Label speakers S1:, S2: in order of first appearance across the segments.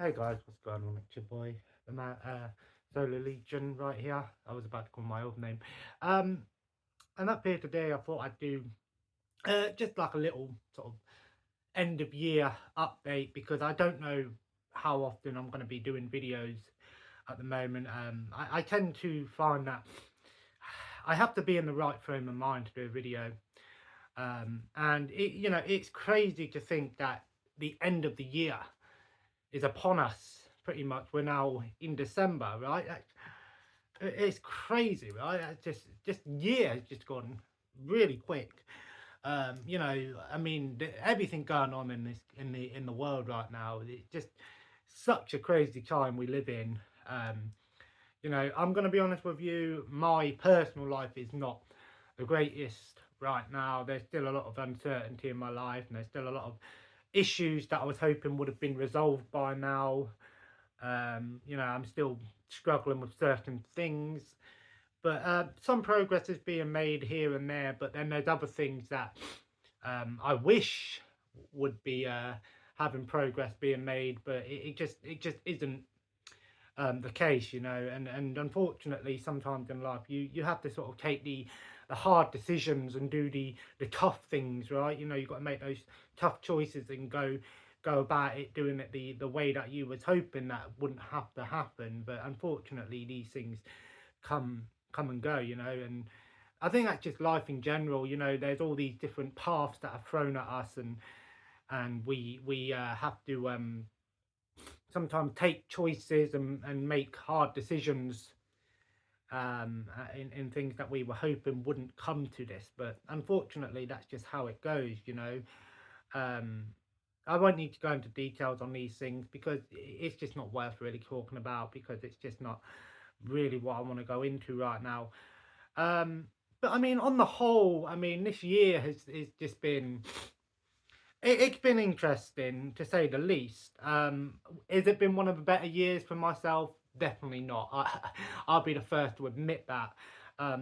S1: Hey guys, what's going on? It's your boy, the man, Solar Legion, right here. I was about to call my old name. Um, and up here today, I thought I'd do just like a little sort of end of year update because I don't know how often I'm going to be doing videos at the moment. I tend to find that I have to be in the right frame of mind to do a video. And it's crazy to think that the end of the year is upon us pretty much. We're now in December, right? It's crazy, right? Just year has just gone really quick. I mean, everything going on in the world right now. It's just such a crazy time we live in. I'm going to be honest with you. My personal life is not the greatest right now. There's still a lot of uncertainty in my life, and there's still a lot of issues that I was hoping would have been resolved by now. I'm still struggling with certain things, but some progress is being made here and there. But then there's other things that I wish would be having progress being made, but it just isn't the case, and unfortunately, sometimes in life, you have to sort of take the hard decisions and do the tough things, right? You've got to make those tough choices and go about it doing it the way that you was hoping that wouldn't have to happen. But unfortunately, these things come come and go, and I think that's just life in general. There's all these different paths that are thrown at us, and we have to sometimes take choices and make hard decisions in things that we were hoping wouldn't come to this. But unfortunately, that's just how it goes. Um, I won't need to go into details on these things because it's just not worth really talking about, because it's just not really what I want to go into right now. Um, but I mean, on the whole, I mean, this year has just been it's been interesting to say the least. Has it been one of the better years for myself? Definitely not. I'll be the first to admit that.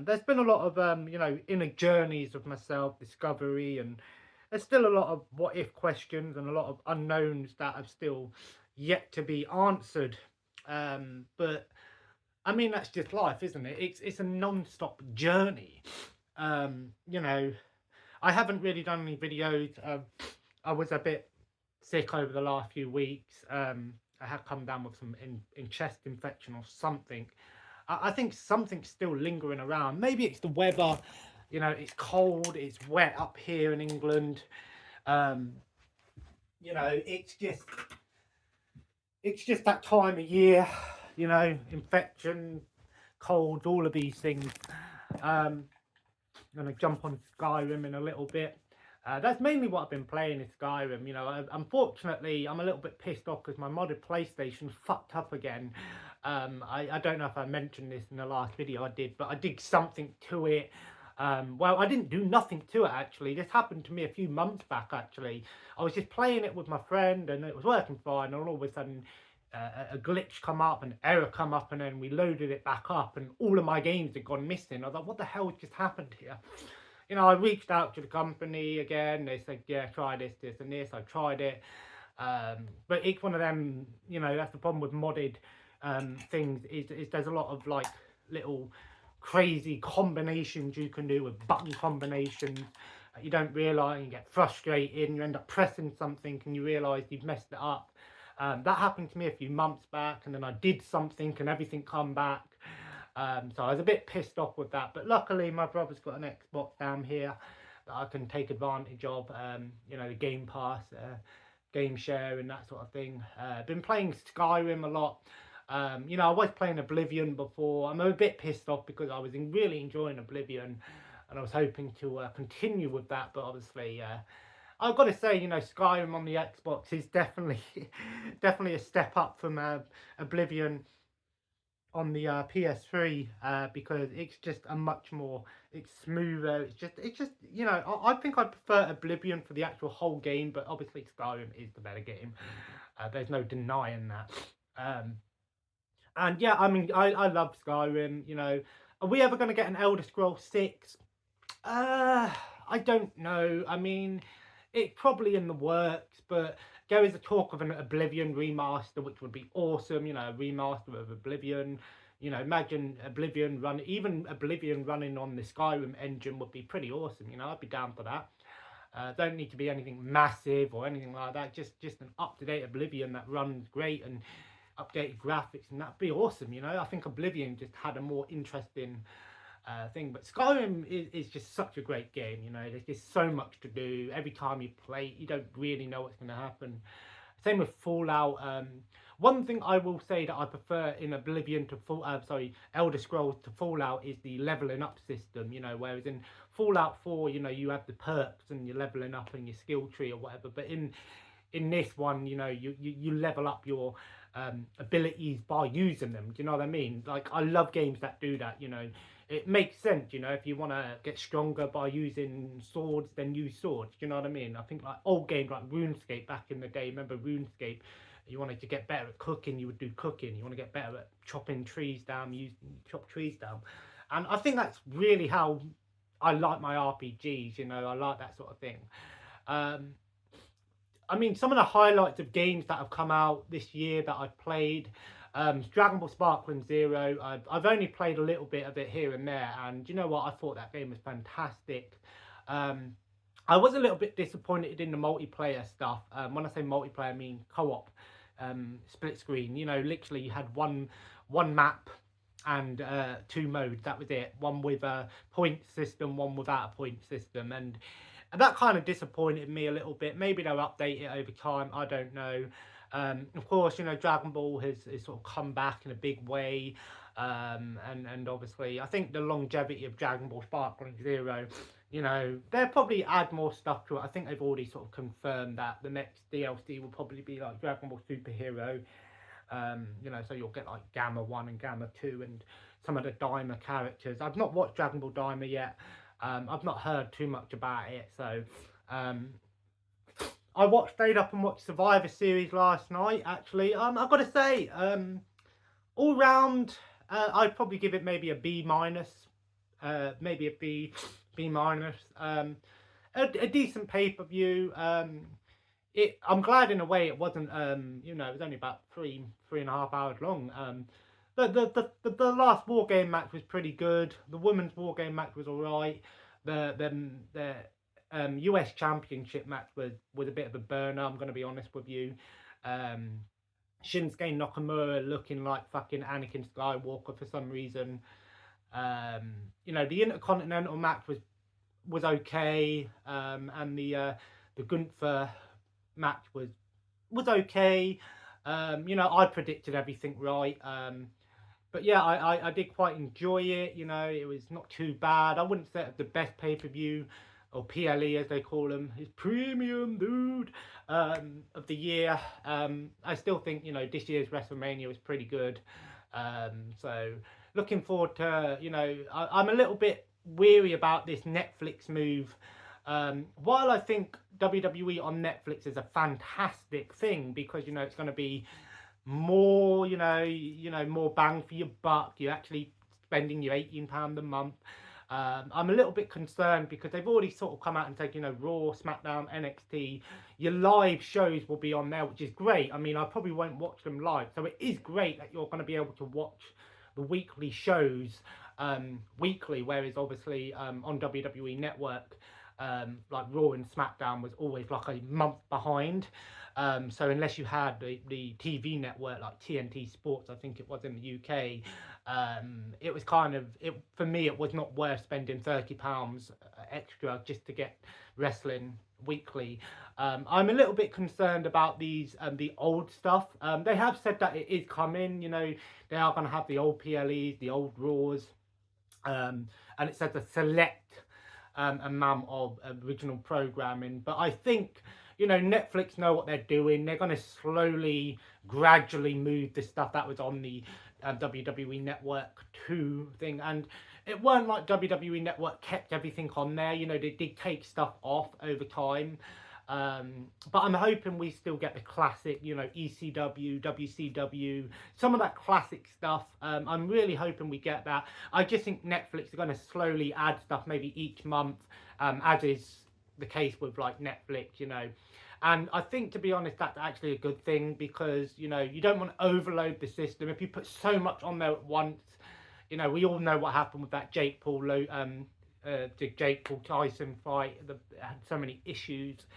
S1: There's been a lot of inner journeys of myself, discovery, and there's still a lot of what if questions and a lot of unknowns that have still yet to be answered. But I mean, that's just life, isn't it? It's a non-stop journey. Um, you know, I haven't really done any videos. I was a bit sick over the last few weeks. I had come down with some in chest infection or something. I think something's still lingering around. Maybe it's the weather. It's cold. It's wet up here in England. Um, it's just that time of year. Infection, cold, all of these things. I'm gonna jump on Skyrim in a little bit. That's mainly what I've been playing is Skyrim. Unfortunately, I'm a little bit pissed off because my modded PlayStation fucked up again. I don't know if I mentioned this in the last video I did, but I did something to it. Well, I didn't do nothing to it actually. This happened to me a few months back actually. I was just playing it with my friend and it was working fine, and all of a sudden a glitch come up, an error come up, and then we loaded it back up and all of my games had gone missing. I was like, what the hell just happened here? I reached out to the company again. They said, yeah, try this, this, and this. I tried it. But it's one of them, that's the problem with modded things, is there's a lot of like little crazy combinations you can do with button combinations. You don't realise, you get frustrated, and you end up pressing something and you realise you've messed it up. That happened to me a few months back, and then I did something and everything come back. So I was a bit pissed off with that, but luckily my brother's got an Xbox down here that I can take advantage of. The Game Pass, game share, and that sort of thing. Been playing Skyrim a lot. I was playing Oblivion before. I'm a bit pissed off because I was really enjoying Oblivion, and I was hoping to continue with that, but obviously. I've got to say, Skyrim on the Xbox is definitely, definitely a step up from Oblivion on the PS3, because it's just a much more, it's smoother. I think I prefer Oblivion for the actual whole game, but obviously Skyrim is the better game. There's no denying that. And yeah, I mean, I love Skyrim. Are we ever going to get an Elder Scrolls 6? I don't know. I mean, it's probably in the works, but there is a talk of an Oblivion remaster, which would be awesome. You know, a remaster of Oblivion. You know, imagine even Oblivion running on the Skyrim engine would be pretty awesome. You know, I'd be down for that. Don't need to be anything massive or anything like that. Just an up-to-date Oblivion that runs great and updated graphics, and that'd be awesome. You know, I think Oblivion just had a more interesting thing. But Skyrim is just such a great game. You know, there's just so much to do. Every time you play, you don't really know what's going to happen. Same with Fallout. One thing I will say that I prefer in Oblivion to Elder Scrolls to Fallout is the leveling up system. You know, whereas in Fallout 4, you know, you have the perks and you're leveling up in your skill tree or whatever. But in this one, you know, you level up your abilities by using them. Do you know what I mean? Like, I love games that do that. You know, it makes sense. You know, if you want to get stronger by using swords, then use swords. Do you know what I mean? I think like old games like RuneScape back in the day. Remember RuneScape? You wanted to get better at cooking, you would do cooking. You want to get better at chopping trees down, you chop trees down. And I think that's really how I like my RPGs. You know, I like that sort of thing. I mean, some of the highlights of games that have come out this year that I've played, Dragon Ball Sparkling Zero. I've only played a little bit of it here and there, and you know what? I thought that game was fantastic. I was a little bit disappointed in the multiplayer stuff. When I say multiplayer, I mean co-op, split screen. You know, literally you had one map and 2 modes. That was it. One with a point system, one without a point system, and that kind of disappointed me a little bit. Maybe they'll update it over time. I don't know. Of course, you know, Dragon Ball has sort of come back in a big way. And obviously, I think the longevity of Dragon Ball Sparkling Zero, you know, they'll probably add more stuff to it. I think they've already sort of confirmed that the next DLC will probably be like Dragon Ball Super Hero. You know, so you'll get like Gamma 1 and Gamma 2 and some of the Daima characters. I've not watched Dragon Ball Daima yet. I've not heard too much about it, so I stayed up and watched Survivor Series last night. Actually, I've got to say, all round, I'd probably give it maybe a B minus, maybe a B minus. A decent pay-per-view. I'm glad in a way it wasn't. You know, it was only about 3.5 hours long. The last War Game match was pretty good. The women's War Game match was alright. The US Championship match was a bit of a burner, I'm going to be honest with you. Shinsuke Nakamura looking like fucking Anakin Skywalker for some reason. You know, the Intercontinental match was okay. And the Gunther match was okay. You know, I predicted everything right. But yeah, I did quite enjoy it. You know, it was not too bad. I wouldn't say it's the best pay-per-view, or PLE as they call them. It's premium, dude, of the year. I still think, you know, this year's WrestleMania was pretty good. So looking forward to, you know, I'm a little bit weary about this Netflix move. While I think WWE on Netflix is a fantastic thing, because, you know, it's going to be more, you know, more bang for your buck. You're actually spending your £18 a month. I'm a little bit concerned because they've already sort of come out and said, you know, Raw, SmackDown, NXT, your live shows will be on there, which is great. I mean, I probably won't watch them live, so it is great that you're going to be able to watch the weekly shows weekly, whereas obviously on WWE Network, like Raw and SmackDown was always like a month behind. So unless you had the TV network like TNT Sports, I think it was in the UK, it was kind of, for me, it was not worth spending £30 extra just to get wrestling weekly. I'm a little bit concerned about these, the old stuff. They have said that it is coming, you know, they are going to have the old PLEs, the old Raws, and it says a select amount of original programming. But I think, you know, Netflix know what they're doing. They're going to slowly, gradually move the stuff that was on the WWE Network 2 thing. And it weren't like WWE Network kept everything on there. You know, they did take stuff off over time. But I'm hoping we still get the classic, you know, ECW, WCW, some of that classic stuff. I'm really hoping we get that. I just think Netflix are going to slowly add stuff maybe each month, as is the case with like Netflix, you know. And I think, to be honest, that's actually a good thing, because, you know, you don't want to overload the system. If you put so much on there at once, you know, we all know what happened with that the Jake Paul Tyson fight. It had so many issues,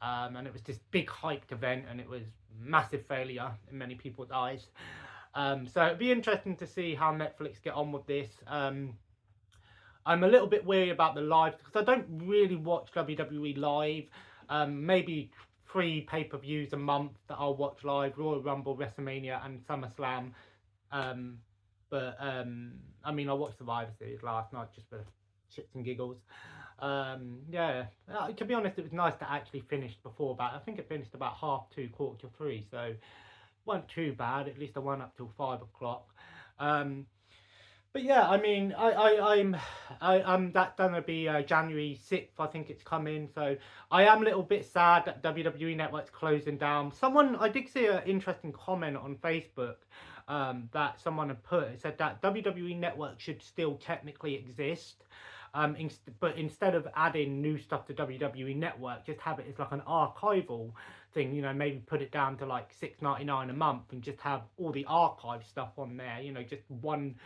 S1: and it was this big hyped event, and it was massive failure in many people's eyes. So it'd be interesting to see how Netflix get on with this. I'm a little bit weary about the live, because I don't really watch WWE live. Maybe 3 pay-per-views a month that I'll watch live: Royal Rumble, WrestleMania, and SummerSlam. I mean, I watched Survivor Series last night just for shits and giggles. Yeah, to be honest, it was nice to actually finish before that. I think it finished about 2:30, 2:45, so it wasn't too bad. At least I went up till 5 o'clock. But yeah, I mean, I'm that's gonna be January 6th. I think it's coming. So I am a little bit sad that WWE Network's closing down. I did see an interesting comment on Facebook that someone had put. It said that WWE Network should still technically exist. But instead of adding new stuff to WWE Network, just have it as like an archival thing. You know, maybe put it down to like $6.99 a month, and just have all the archive stuff on there. You know, just one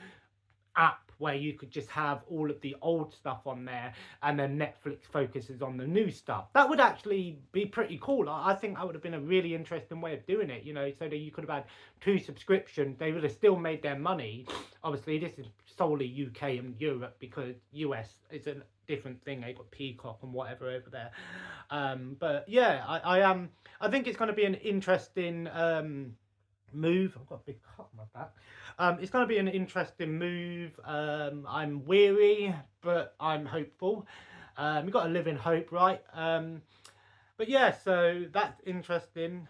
S1: app where you could just have all of the old stuff on there, and then Netflix focuses on the new stuff. That would actually be pretty cool. I think that would have been a really interesting way of doing it, you know, so that you could have had 2 subscriptions. They would have still made their money. Obviously, this is solely UK and Europe, because US is a different thing. They got Peacock and whatever over there. But yeah, I think it's going to be an interesting move. I've got a big cut on my back. It's going to be an interesting move. I'm weary, but I'm hopeful. We've got to live in hope, right? But yeah, so that's interesting.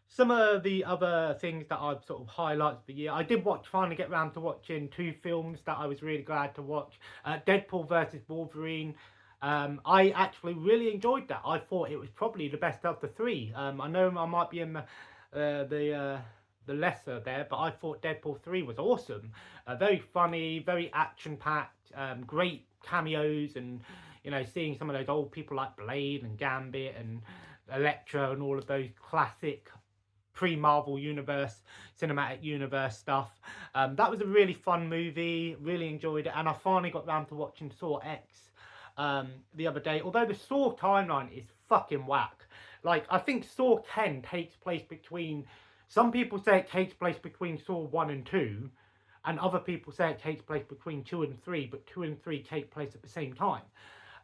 S1: Some of the other things that I've sort of highlighted for the year, I did finally get around to watching 2 films that I was really glad to watch. Deadpool versus Wolverine. I actually really enjoyed that. I thought it was probably the best of the 3. I know I might be in the lesser there, but I thought Deadpool 3 was awesome. Very funny, very action-packed, great cameos, and, you know, seeing some of those old people like Blade and Gambit and Elektra and all of those classic pre-Marvel universe, cinematic universe stuff. That was a really fun movie, really enjoyed it, and I finally got round to watching Saw X the other day, although the Saw timeline is fucking whack. Like, I think Saw 10 takes place between... Some people say it takes place between Saw 1 and 2, and other people say it takes place between 2 and 3, but 2 and 3 take place at the same time.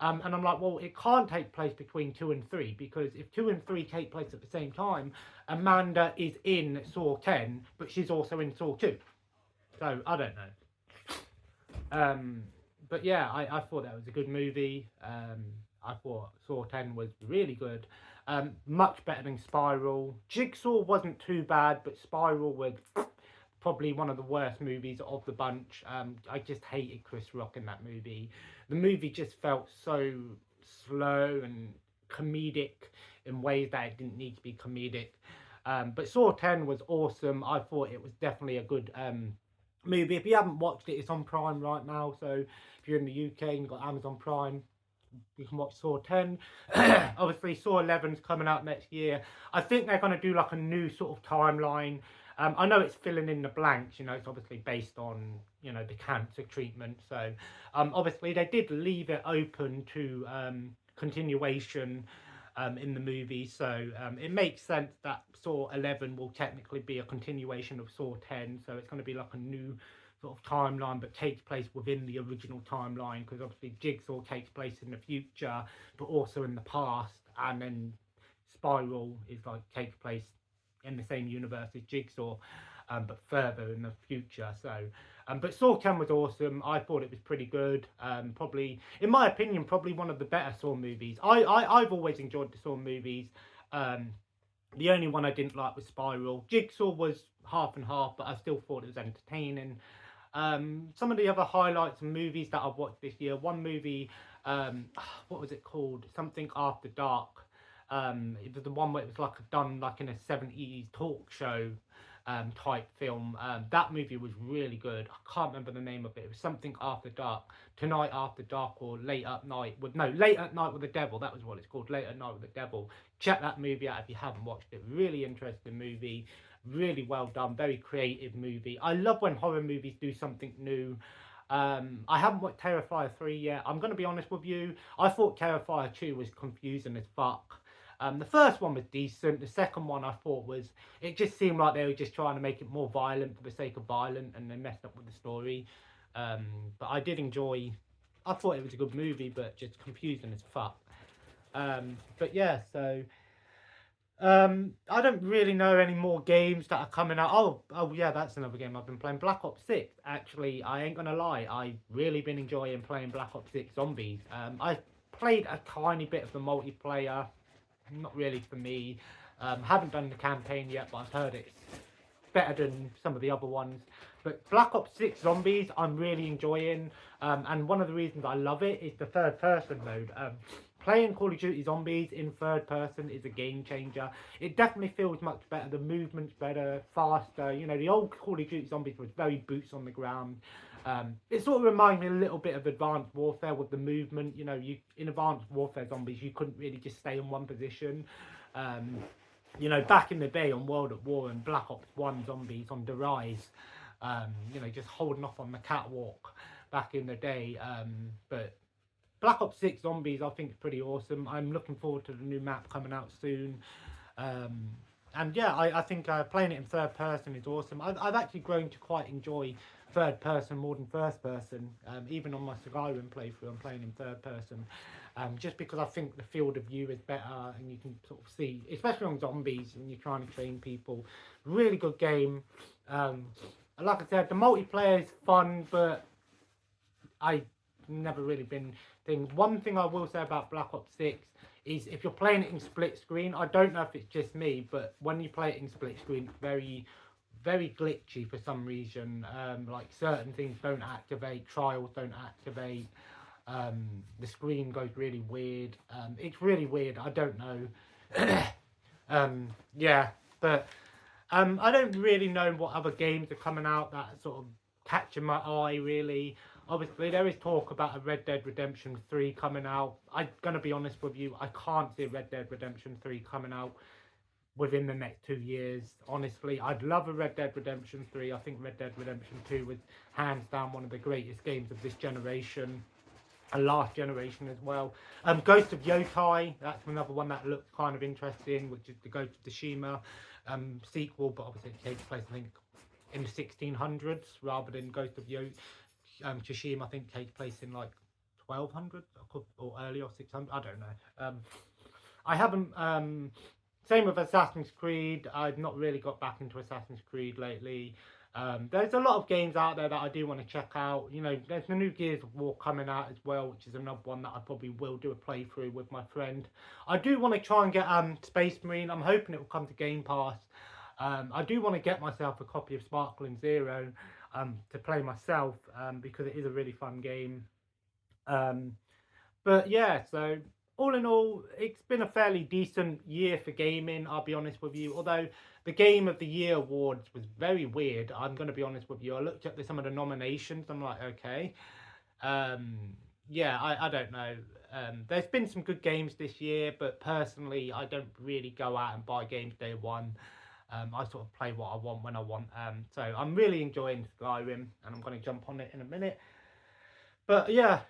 S1: And I'm like, well, it can't take place between 2 and 3, because if 2 and 3 take place at the same time, Amanda is in Saw 10, but she's also in Saw 2. So, I don't know. But yeah, I thought that was a good movie. I thought Saw 10 was really good. Much better than Spiral. Jigsaw wasn't too bad, but Spiral was probably one of the worst movies of the bunch. I just hated Chris Rock in that movie. The movie just felt so slow and comedic in ways that it didn't need to be comedic. But Saw 10 was awesome. I thought it was definitely a good movie. If you haven't watched it, it's on Prime right now. So if you're in the UK and you've got Amazon Prime, you can watch Saw 10. Obviously, Saw 11's coming out next year. I think they're going to do like a new sort of timeline. I know it's filling in the blanks, you know, it's obviously based on, you know, the cancer treatment. So, obviously, they did leave it open to continuation in the movie. So, it makes sense that Saw 11 will technically be a continuation of Saw 10. So, it's going to be like a new sort of timeline, but takes place within the original timeline, because obviously Jigsaw takes place in the future, but also in the past, and then Spiral is like takes place in the same universe as Jigsaw, but further in the future. So, but Saw 10 was awesome. I thought it was pretty good. Probably, in my opinion, probably one of the better Saw movies. I've always enjoyed the Saw movies. The only one I didn't like was Spiral. Jigsaw was half and half, but I still thought it was entertaining. Some of the other highlights and movies that I've watched this year. One movie, what was it called? Something After Dark. It was the one where it was like done like in a 70s talk show. type film. That movie was really good. I can't remember the name of it. It was something After Dark, Tonight After Dark, or Late at Night with Late at Night with the Devil. That was what it's called, Late at Night with the Devil. Check that movie out if you haven't watched it. Really interesting movie, really well done, very creative movie. I love when horror movies do something new. I haven't watched Terrifier 3 yet. I'm going to be honest with you. I thought Terrifier 2 was confusing as fuck. The first one was decent. The second one I thought was, it just seemed like they were just trying to make it more violent for the sake of violent, and they messed up with the story. But I did enjoy, I thought it was a good movie, but just confusing as fuck. But yeah, so I don't really know any more games that are coming out. Oh yeah, that's another game I've been playing. Black Ops 6. Actually, I ain't gonna lie, I've really been enjoying playing Black Ops 6 Zombies. I played a tiny bit of the multiplayer. Not really for me. Haven't done the campaign yet, but I've heard it's better than some of the other ones. But Black Ops 6 Zombies, I'm really enjoying. And one of the reasons I love it is the third person mode. Playing Call of Duty Zombies in third person is a game changer. It definitely feels much better. The movement's better, faster. You know, the old Call of Duty Zombies was very boots on the ground. It sort of reminds me a little bit of Advanced Warfare with the movement. You know, in Advanced Warfare Zombies, you couldn't really just stay in one position. You know, back in the day on World at War and Black Ops 1 Zombies on The Rise, you know, just holding off on the catwalk back in the day. But Black Ops 6 Zombies, I think, is pretty awesome. I'm looking forward to the new map coming out soon. And yeah, I think playing it in third person is awesome. I've actually grown to quite enjoy third person more than first person. Even on my Skyrim playthrough, I'm playing in third person. Just because I think the field of view is better, and you can sort of see, especially on zombies, and you're trying to train people. Really good game. Like I said, the multiplayer is fun, but I never really been thing. One thing I will say about Black Ops 6 is if you're playing it in split screen, I don't know if it's just me, but when you play it in split screen, it's very, very glitchy for some reason. Like certain things don't activate, trials don't activate. The screen goes really weird. It's really weird. I don't know. Yeah, but I don't really know what other games are coming out that sort of catching my eye really. Obviously, there is talk about a Red Dead Redemption 3 coming out. I'm going to be honest with you, I can't see Red Dead Redemption 3 coming out within the next 2 years. Honestly, I'd love a Red Dead Redemption 3. I think Red Dead Redemption 2 was hands down one of the greatest games of this generation. And last generation as well. Ghost of Yokai, that's another one that looks kind of interesting, which is the Ghost of Tsushima sequel, but obviously it takes place, I think, in the 1600s rather than Ghost of Tsushima, I think, takes place in like 1200 or early or 600. I don't know. I haven't. Same with Assassin's Creed. I've not really got back into Assassin's Creed lately. There's a lot of games out there that I do want to check out. You know, there's the new Gears of War coming out as well, which is another one that I probably will do a playthrough with my friend. I do want to try and get Space Marine. I'm hoping it will come to Game Pass. I do want to get myself a copy of Sparkling Zero to play myself because it is a really fun game. But yeah, so all in all, it's been a fairly decent year for gaming, I'll be honest with you. Although the Game of the Year awards was very weird, I'm going to be honest with you. I looked at some of the nominations, I'm like, okay. Yeah, I don't know. There's been some good games this year, but personally, I don't really go out and buy games day one. I sort of play what I want when I want. So I'm really enjoying Skyrim, and I'm going to jump on it in a minute. But yeah,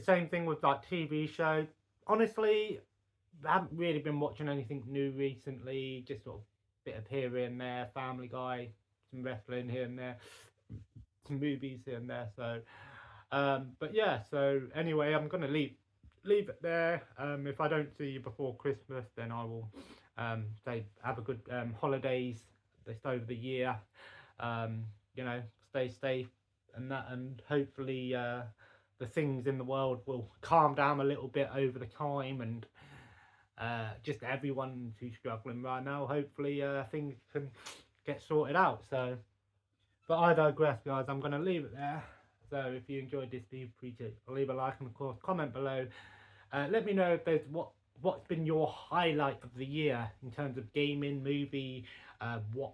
S1: same thing with like TV shows. Honestly, I haven't really been watching anything new recently. Just sort of bit of here and there, Family Guy, some wrestling here and there, some movies here and there. So, but yeah. So anyway, I'm gonna leave it there. If I don't see you before Christmas, then I will say have a good holidays this over the year. You know, stay safe and that, and hopefully the things in the world will calm down a little bit over the time, and just everyone who's struggling right now, hopefully things can get sorted out. So, but I digress, guys. I'm going to leave it there. So if you enjoyed this, be free to leave a like and of course comment below. Let me know if there's what's been your highlight of the year in terms of gaming, movie, what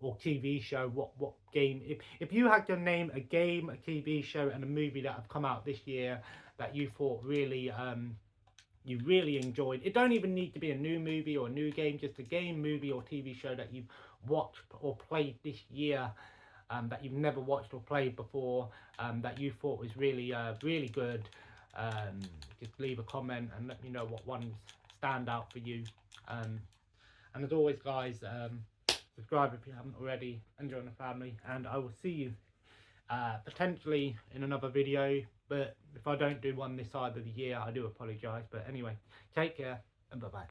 S1: or TV show? What game? If you had to name a game, a TV show, and a movie that have come out this year that you thought really you really enjoyed. It don't even need to be a new movie or a new game, just a game, movie, or TV show that you've watched or played this year, that you've never watched or played before, that you thought was really, really good. Just leave a comment and let me know what ones stand out for you. And as always, guys, subscribe if you haven't already, and join the family. And I will see you potentially in another video, but if I don't do one this side of the year, I do apologise. But anyway, take care and bye bye.